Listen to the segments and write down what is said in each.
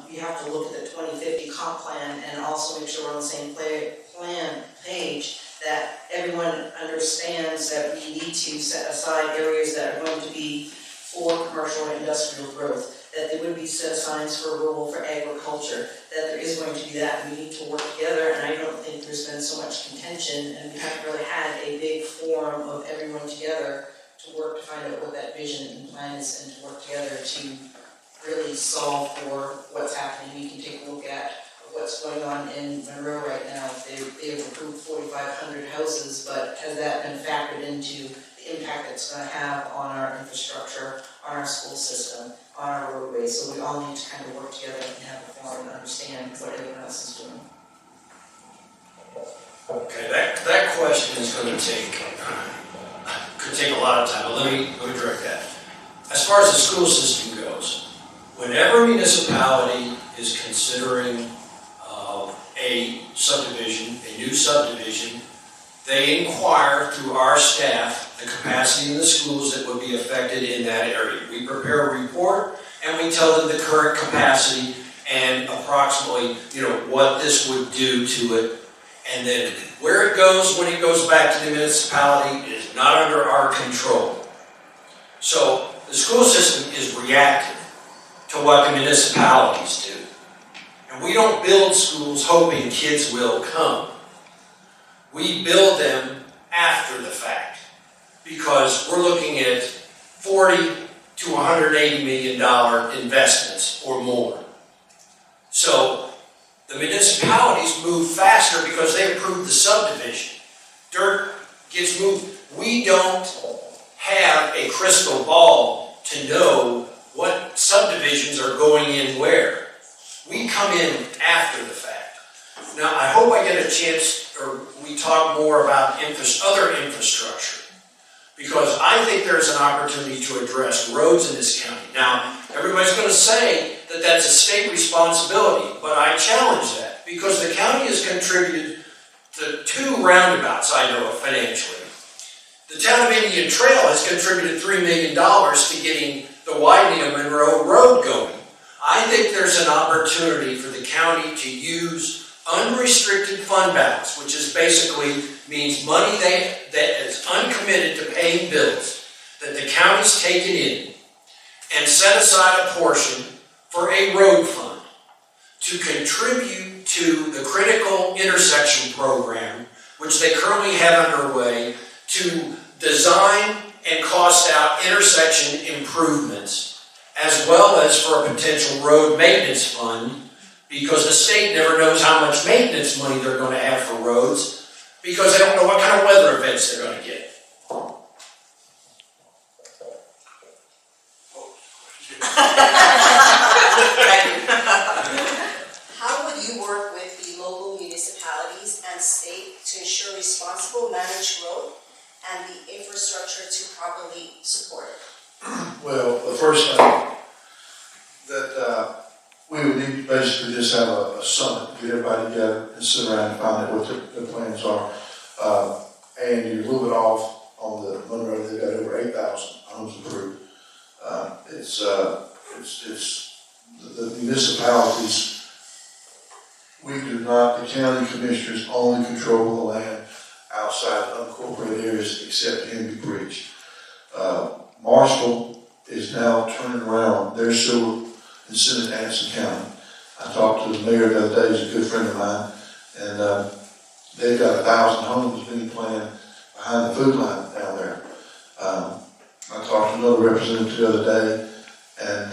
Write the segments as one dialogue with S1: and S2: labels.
S1: you have to look at the 2050 comp plan and also make sure we're on the same plan page, that everyone understands that we need to set aside areas that are going to be for commercial and industrial growth, that there would be set aside for rural, for agriculture, that there is going to be that. We need to work together, and I don't think there's been so much contention, and we haven't really had a big forum of everyone together to work to find out what that vision and plan is, and to work together to really solve for what's happening. You can take a look at what's going on in Monroe right now. They've approved 4,500 houses, but has that been factored into the impact it's going to have on our infrastructure, on our school system, on our roadways? So we all need to kind of work together and have a forum and understand what everyone else is doing.
S2: Okay, that question is going to could take a lot of time, but let me direct that. As far as the school system goes, whenever a municipality is considering a subdivision, a new subdivision, they inquire through our staff the capacity in the schools that would be affected in that area. We prepare a report and we tell them the current capacity and approximately, what this would do to it. And then where it goes, when it goes back to the municipality, is not under our control. So the school system is reactive to what the municipalities do. And we don't build schools hoping kids will come. We build them after the fact, because we're looking at $40 to $180 million investments or more. So the municipalities move faster because they approve the subdivision. Dirt gets moved. We don't have a crystal ball to know what subdivisions are going in where. We come in after the fact. Now, I hope I get a chance, or we talk more about other infrastructure, because I think there's an opportunity to address roads in this county. Now, everybody's going to say that that's a state responsibility, but I challenge that, because the county has contributed to 2 roundabouts, I know, financially. The town of Indian Trail has contributed $3 million to getting the widening of Monroe Road going. I think there's an opportunity for the county to use unrestricted fund balance, which is basically means money that is uncommitted to paying bills that the county's taken in, and set aside a portion for a road fund to contribute to the critical intersection program, which they currently have underway, to design and cost out intersection improvements, as well as for a potential road maintenance fund, because the state never knows how much maintenance money they're going to have for roads, because they don't know what kind of weather events they're going to get.
S3: How would you work with the local municipalities and state to ensure responsible managed growth and the infrastructure to properly support it?
S4: Well, the first thing that we would need to basically just have a summit, get everybody together and sit around and find out what their plans are. And you're a little bit off on the Monroe. They've got over 8,000 homes approved. It's the municipalities. We do not, the county commissioners only control the land outside unincorporated areas except Henry Bridge. Marshall is now turning around their sewer and sending it to Anderson County. I talked to the mayor the other day, he's a good friend of mine, and they've got 1,000 homes being planned behind the food line down there. I talked to another representative the other day, and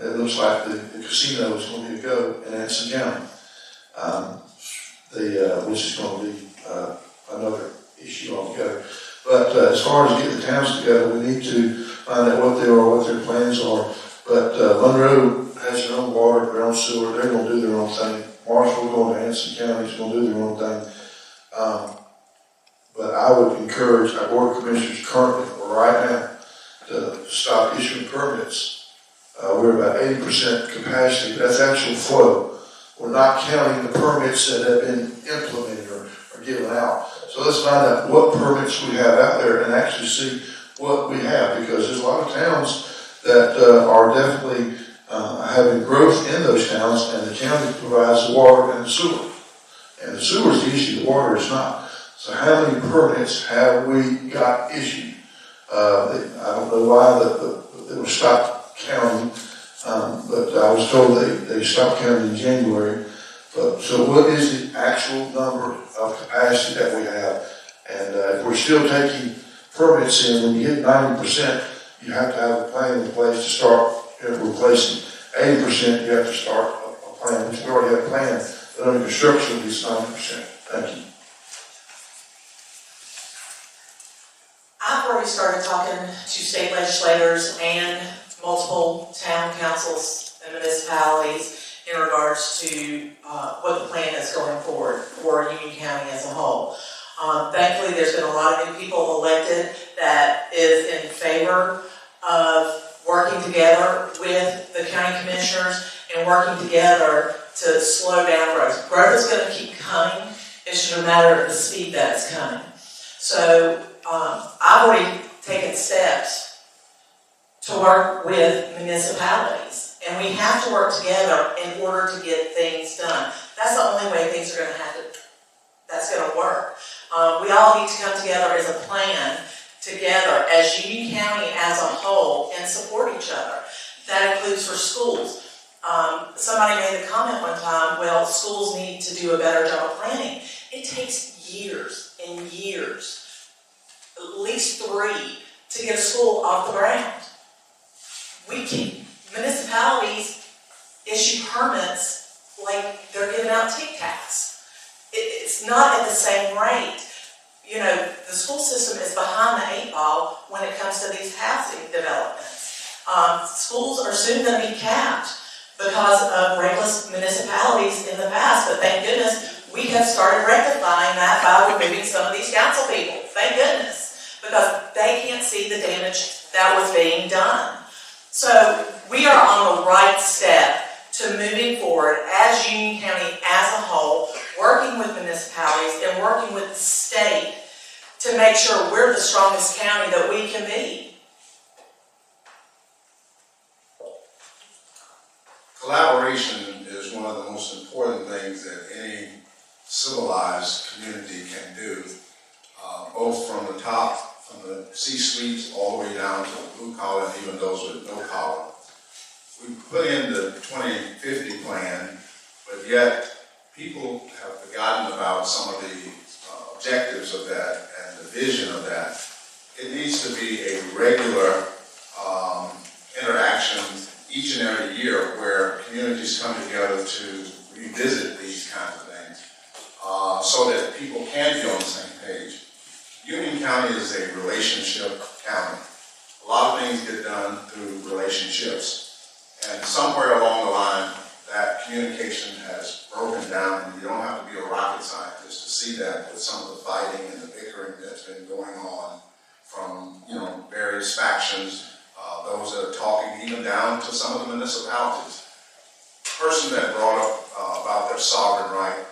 S4: it looks like the casino is going to be a go in Anderson County, which is going to be another issue altogether. But as far as getting the towns together, we need to find out what they are, what their plans are. But Monroe has their own water, their own sewer, they're going to do their own thing. Marshall going to Anderson County is going to do their own thing. But I would encourage our board of commissioners currently, or right now, to stop issuing permits. We're about 80% capacity, but that's actual flow. We're not counting the permits that have been implemented or given out. So let's find out what permits we have out there and actually see what we have, because there's a lot of towns that are definitely having growth in those towns, and the county provides the water and the sewer. And the sewer is the issue, the water is not. So how many permits have we got issued? I don't know why they were stopped counting, but I was told they stopped counting in January. But so what is the actual number of capacity that we have? And if we're still taking permits in, when you hit 90%, you have to have a plan in place to start replacing. 80%, you have to start a plan, which we already have a plan, but under construction, it's 90%. Thank you.
S5: I've already started talking to state legislators and multiple town councils and municipalities in regards to what the plan is going forward for Union County as a whole. Thankfully, there's been a lot of new people elected that is in favor of working together with the county commissioners and working together to slow down growth. Growth is going to keep coming. It's just a matter of the speed that it's coming. So I've already taken steps to work with municipalities, and we have to work together in order to get things done. That's the only way things are going to that's going to work. We all need to come together as a plan together as Union County as a whole and support each other. That includes for schools. Somebody made the comment one time, well, schools need to do a better job of planning. It takes years and years, at least 3, to get a school off the ground. Municipalities issue permits like they're giving out Tic Tacs. It's not at the same rate. You know, the school system is behind the 8 ball when it comes to these housing developments. Schools are soon going to be capped because of reckless municipalities in the past, but thank goodness we have started rectifying that by removing some of these council people. Thank goodness, because they can't see the damage that was being done. So we are on the right step to moving forward as Union County as a whole, working with municipalities and working with the state to make sure we're the strongest county that we can be.
S6: Collaboration is one of the most important things that any civilized community can do, both from the top, from the C-suites, all the way down to the blue collar and even those with no collar. We put in the 2050 plan, but yet people have forgotten about some of the objectives of that and the vision of that. It needs to be a regular interaction each and every year where communities come together to revisit these kinds of things so that people can be on the same page. Union County is a relationship county. A lot of things get done through relationships. And somewhere along the line, that communication has broken down, and you don't have to be a rocket scientist to see that with some of the fighting and the bickering that's been going on from, various factions, those that are talking even down to some of the municipalities. The person that brought up about their sovereign right,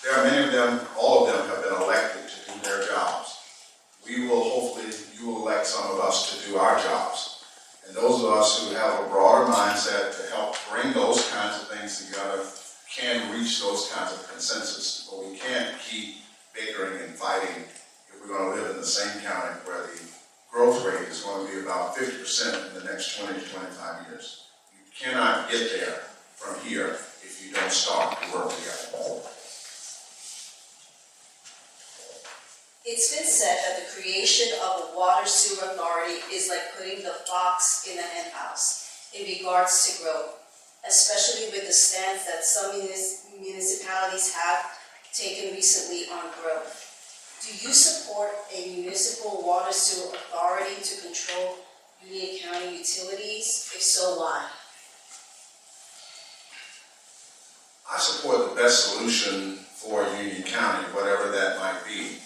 S6: there are many of them, all of them have been elected to do their jobs. You will elect some of us to do our jobs. And those of us who have a broader mindset to help bring those kinds of things together can reach those kinds of consensus. But we can't keep bickering and fighting if we're going to live in the same county where the growth rate is going to be about 50% in the next 20 to 25 years. You cannot get there from here if you don't start to work together.
S3: It's been said that the creation of a water sewer authority is like putting the fox in the hen house in regards to growth, especially with the stance that some municipalities have taken recently on growth. Do you support a municipal water sewer authority to control Union County utilities? If so, why?
S6: I support the best solution for Union County, whatever that might be.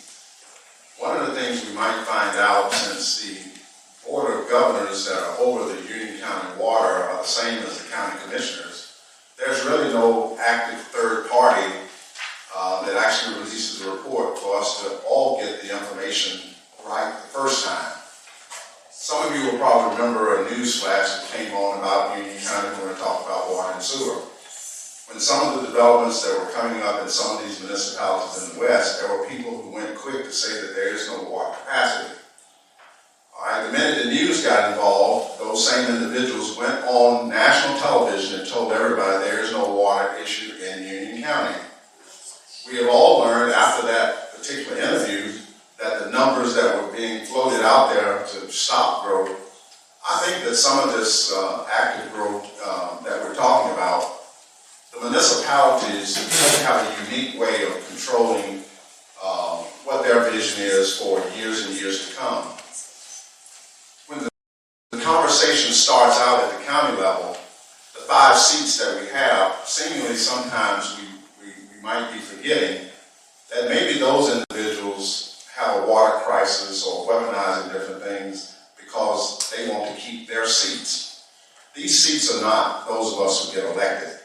S6: One of the things we might find out, since the Board of Governors that are over the Union County water are the same as the county commissioners, there's really no active third party that actually releases a report for us to all get the information right the first time. Some of you will probably remember a news flash that came on about Union County when we were some of the developments that were coming up in some of these municipalities in the West, there were people who went quick to say that there is no water capacity. All right, the minute the news got involved, those same individuals went on national television and told everybody there is no water issue in Union County. We have all learned after that particular interview that the numbers that were being floated out there to stop growth, I think that some of this active growth that we're talking about, the municipalities have a unique way of controlling what their vision is for years and years to come. When the conversation starts out at the county level, the 5 seats that we have, seemingly sometimes we might be forgetting that maybe those individuals have a water crisis or weaponizing different things because they want to keep their seats. These seats are not those of us who get elected.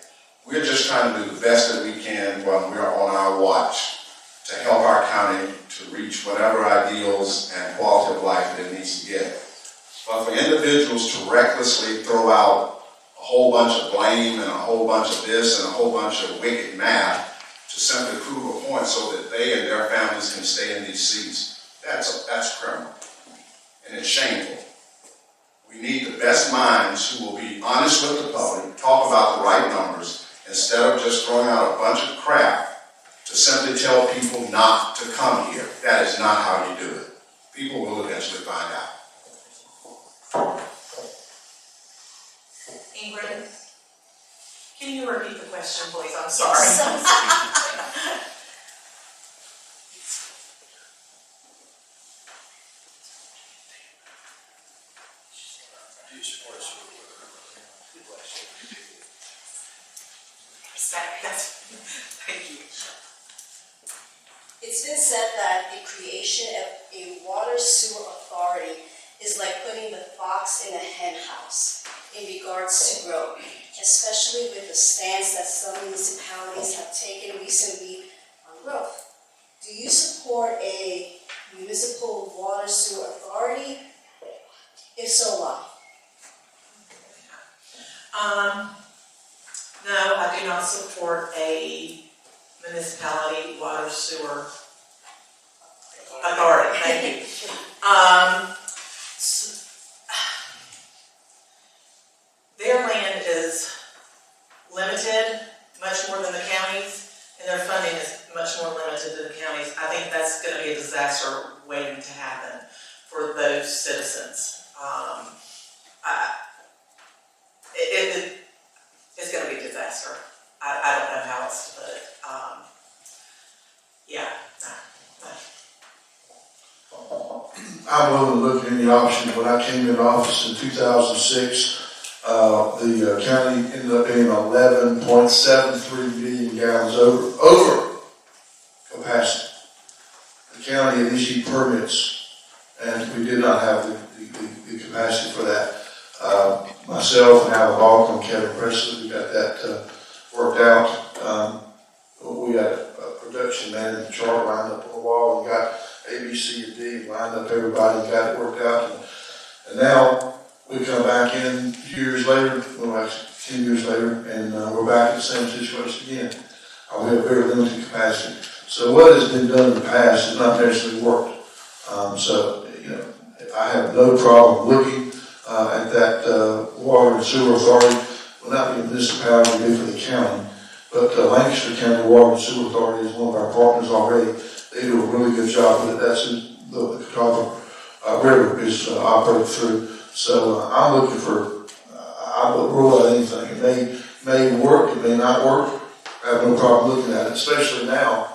S6: We're just trying to do the best that we can when we're on our watch to help our county to reach whatever ideals and quality of life that it needs to get. But for individuals to recklessly throw out a whole bunch of blame and a whole bunch of this and a whole bunch of wicked math to simply prove a point so that they and their families can stay in these seats, that's criminal. And it's shameful. We need the best minds who will be honest with the public, talk about the right numbers, instead of just throwing out a bunch of crap to simply tell people not to come here. That is not how you do it. People will eventually find out.
S5: Ingrid, can you repeat the question, please? I'm sorry. Thank you.
S3: It's been said that the creation of a water sewer authority is like putting the fox in a hen house in regards to growth, especially with the stance that some municipalities have taken recently on growth. Do you support a municipal water sewer authority? If so, why?
S5: No, I do not support a municipality water sewer authority. Thank you. Their land is limited, much more than the counties, and their funding is much more limited than the counties. I think that's going to be a disaster waiting to happen for those citizens. It's going to be a disaster. I don't know how else to put it.
S4: I'm willing to look at any option. When I came into office in 2006, the county ended up being 11.73 million gallons over capacity. The county had issued permits, and we did not have the capacity for that. Myself and Alan Balkin and Kevin Presley, we got that worked out. We got a production man chart lined up on the wall, and got A, B, C, and D lined up everybody, and got it worked out. And now we come back in years later, well actually 10 years later, and we're back in the same situation again. We have very limited capacity. So what has been done in the past has not necessarily worked. I have no problem looking at that water and sewer authority. Will not be a municipality, will be for the county. But Lancaster County Water and Sewer Authority is one of our partners already. They do a really good job with it. That's who the Catawba River is operated through. So I'm looking for, I wouldn't rule out anything. It may work, it may not work. I have no problem looking at it, especially now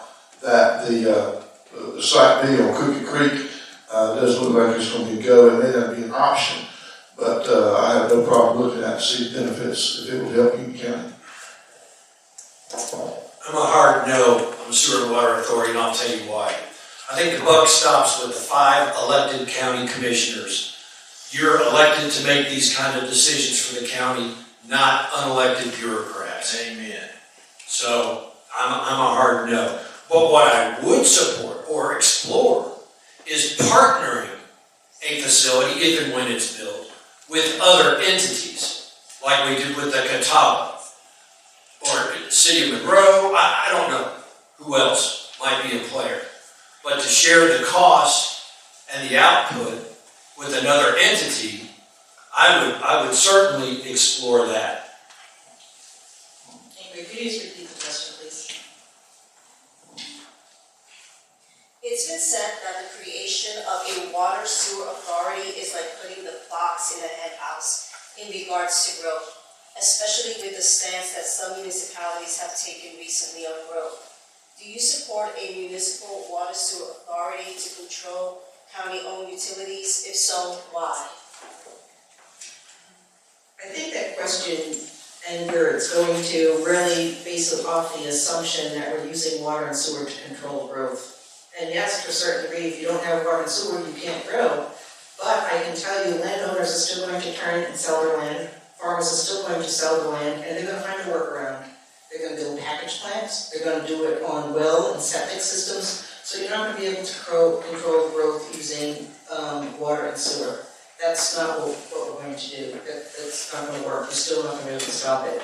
S4: that the Site B on Cookie Creek doesn't look like it's going to be go. It may not be an option, but I have no problem looking at it to see the benefits if it would help Union County.
S2: I'm a hard no on the Sewer and Water Authority, and I'll tell you why. I think the buck stops with the 5 elected county commissioners. You're elected to make these kind of decisions for the county, not unelected bureaucrats. Amen. So I'm a hard no. But what I would support or explore is partnering a facility, if and when it's built, with other entities, like we did with the Catawba, or city of Monroe, I don't know who else might be a player. But to share the cost and the output with another entity, I would certainly explore that.
S1: Ingrid, could you just repeat the question, please?
S3: It's been said that the creation of a water sewer authority is like putting the fox in the hen house in regards to growth, especially with the stance that some municipalities have taken recently on growth. Do you support a municipal water sewer authority to control county-owned utilities? If so, why?
S1: I think that question and where it's going to really base it off the assumption that we're using water and sewer to control growth. And yes, to a certain degree, if you don't have water and sewer, you can't grow. But I can tell you, landowners are still going to turn and sell their land, farmers are still going to sell their land, and they're going to find a workaround. They're going to build package plants, they're going to do it on well and septic systems, so you're not going to be able to control growth using water and sewer. That's not what we're going to do. That's not going to work. We're still not going to be able to stop it.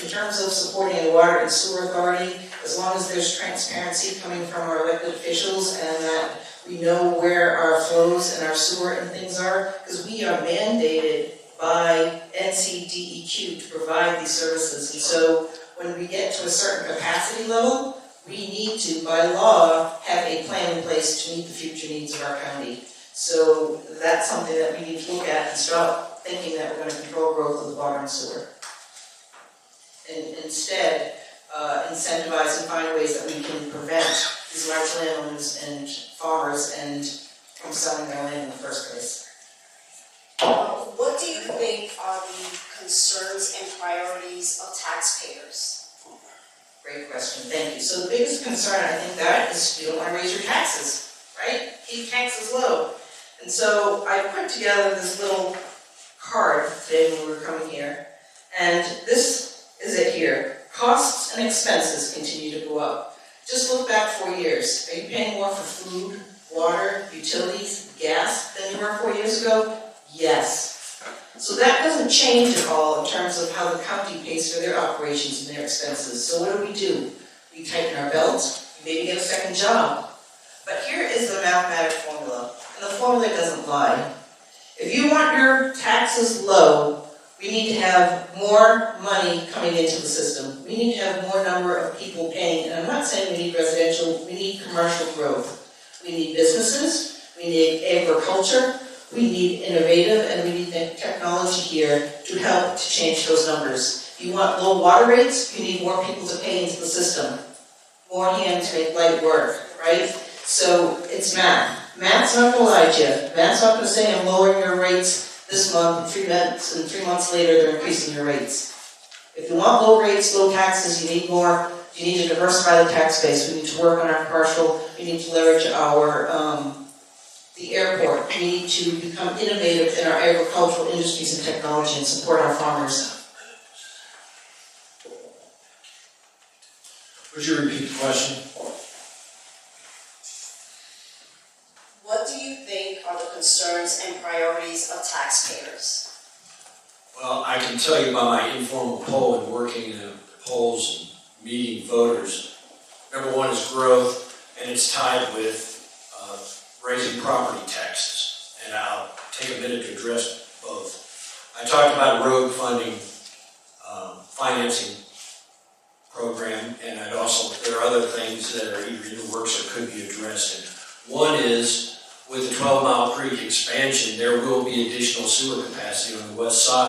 S1: In terms of supporting a water and sewer authority, as long as there's transparency coming from our elected officials and that we know where our flows and our sewer and things are, because we are mandated by NCDEQ to provide these services. And so when we get to a certain capacity level, we need to, by law, have a plan in place to meet the future needs of our county. So that's something that we need to look at and stop thinking that we're going to control growth with water and sewer. And instead, incentivize and find ways that we can prevent these large landowners and farmers and from selling their land in the first place.
S3: What do you think are the concerns and priorities of taxpayers?
S1: Great question, thank you. So the biggest concern, I think, that is you don't want to raise your taxes, right? Keep taxes low. And so I put together this little card today when we were coming here, and this is it here. Costs and expenses continue to go up. Just look back 4 years. Are you paying more for food, water, utilities, gas than you were 4 years ago? Yes. So that doesn't change at all in terms of how the county pays for their operations and their expenses. So what do? We tighten our belts, maybe get a second job. But here is the mathematical formula, and the formula doesn't lie. If you want your taxes low, we need to have more money coming into the system. We need to have more number of people paying, and I'm not saying we need residential, we need commercial growth. We need businesses, we need agriculture, we need innovative, and we need the technology here to help to change those numbers. If you want low water rates, you need more people to pay into the system. More hands make light work, right? So it's math. Math's not going to lie to you. Math's not going to say I'm lowering your rates this month, 3 months, and 3 months later they're increasing your rates. If you want low rates, low taxes, you need more. You need to diversify the tax base. We need to work on our commercial. We need to leverage our the airport. We need to become innovative in our agricultural industries and technology and support our farmers.
S2: Would you repeat the question?
S3: What do you think are the concerns and priorities of taxpayers?
S2: Well, I can tell you by my informal poll and working in the polls and meeting voters, number one is growth, and it's tied with raising property taxes. And I'll take a minute to address both. I talked about road funding, financing program, and there are other things that are either in the works or could be addressed. And one is, with the 12 Mile Creek expansion, there will be additional sewer capacity on the west side.